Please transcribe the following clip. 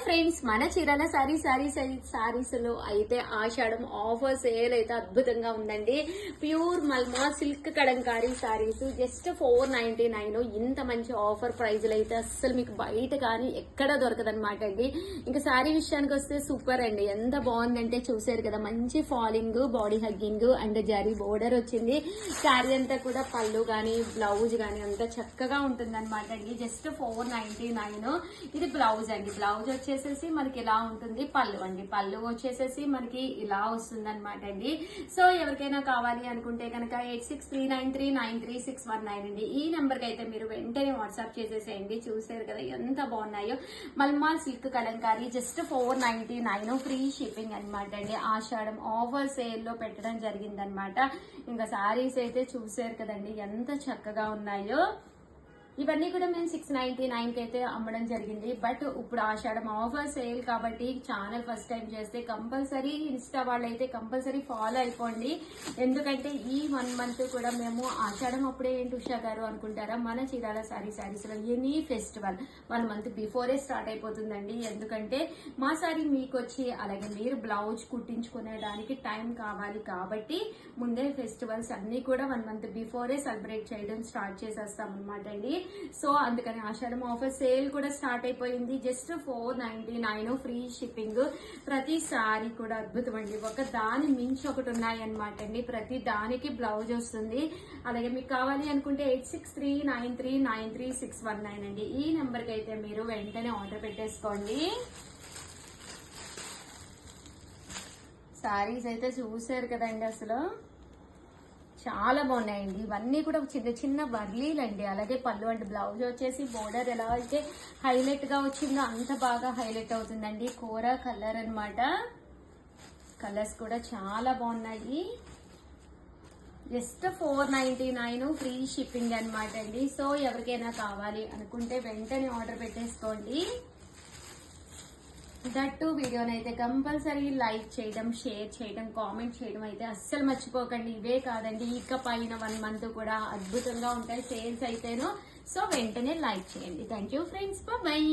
Friends, మన చీరాల సారీస్ లో అయితే ఆషాఢం ఆఫర్ సేల్ అయితే అద్భుతంగా ఉందండి. Pure మల్మా silk కడంకారీ saris just 499. ఇంత మంచి ఆఫర్ ప్రైజ్లు అయితే అస్సలు మీకు బయట కానీ ఎక్కడ దొరకదనమాట అండి. ఇంకా సారీ విషయానికి వస్తే సూపర్ అండి. ఎంత బాగుందంటే చూసారు కదా, మంచి falling, body hugging and zari border వచ్చింది. శారీ అంతా కూడా పళ్ళు కానీ బ్లౌజ్ కానీ అంతా చక్కగా ఉంటుంది అనమాట అండి. జస్ట్ 499. ఇది బ్లౌజ్ అండి. బ్లౌజ్ వచ్చేసేసి మనకి ఇలా ఉంటుంది. పళ్ళు అండి, పళ్ళు వచ్చేసేసి మనకి ఇలా వస్తుంది అనమాట అండి. సో ఎవరికైనా కావాలి అనుకుంటే కనుక 8639393619 అండి. ఈ నెంబర్ కి అయితే మీరు వెంటనే వాట్సాప్ చేసేసేయండి. చూసారు కదా ఎంత బాగున్నాయో. మల్మా silk kalamkari just 499, free shipping అనమాట అండి. ఆషాఢం ఆఫర్ సేల్ లో పెట్టడం జరిగిందనమాట. ఇంకా సారీస్ అయితే చూసారు కదండి ఎంత చక్కగా ఉన్నాయో. ఇవన్నీ కూడా మేము 699 కి అయితే అమ్మడం జరిగింది. బట్ ఇప్పుడు ఆషాఢం ఆఫర్ సేల్ కాబట్టి ఛానల్ ఫస్ట్ టైం చేస్తే కంపల్సరీ ఇన్స్టా వాళ్ళైతే కంపల్సరీ ఫాలో అయిపోండి. ఎందుకంటే ఈ 1 మంత్ కూడా మేము ఆషాఢం అప్పుడే ఏంటి ఉషా గారు అనుకుంటారా, మన చీరాల సారీస్ లో any festival 1 month before start అయిపోతుందండి. ఎందుకంటే మా సారీ మీకు వచ్చి అలాగే మీరు బ్లౌజ్ కుట్టించుకునే దానికి టైం కావాలి కాబట్టి ముందే ఫెస్టివల్స్ అన్ని కూడా 1 మంత్ బిఫోరే సెలబ్రేట్ చేయడం స్టార్ట్ చేసేస్తాం అనమాట అండి. సో అందుకని ఆషాఢం ఆఫర్ సేల్ కూడా స్టార్ట్ అయిపోయింది. Just 499, free shipping. ప్రతి సారీ కూడా అద్భుతం అండి. ఒక దాని మించి ఒకటి ఉన్నాయన్నమాట అండి. ప్రతి దానికి బ్లౌజ్ వస్తుంది. అలాగే మీకు కావాలి అనుకుంటే 8639393619 అండి. ఈ నెంబర్ కి అయితే మీరు వెంటనే ఆర్డర్ పెట్టేసుకోండి. సారీస్ అయితే చూసారు కదండి, అసలు చాలా బాగున్నాయండి. ఇవన్నీ కూడా చిన్న చిన్న వర్లీలు అండి. అలాగే పళ్ళు అండ్ బ్లౌజ్ వచ్చేసి బోర్డర్ ఎలా అయితే హైలైట్ గా వచ్చిందో అంత బాగా హైలైట్ అవుతుందండి. కోరా కలర్ అన్నమాట. కలర్స్ కూడా చాలా బాగున్నాయి. జస్ట్ 499, ఫ్రీ షిప్పింగ్ అనమాట అండి. సో ఎవరికైనా కావాలి అనుకుంటే వెంటనే ఆర్డర్ పెట్టేసుకోండి. దట్టు వీడియోని అయితే కంపల్సరీ లైక్ చేయడం, షేర్ చేయడం, కామెంట్ చేయడం అయితే అస్సలు మర్చిపోకండి. ఇవే కాదండి, ఇక పైన 1 మంత్ కూడా అద్భుతంగా ఉంటాయి సేల్స్ అయితేను. సో వెంటనే లైక్ చేయండి. Thank you friends, bye.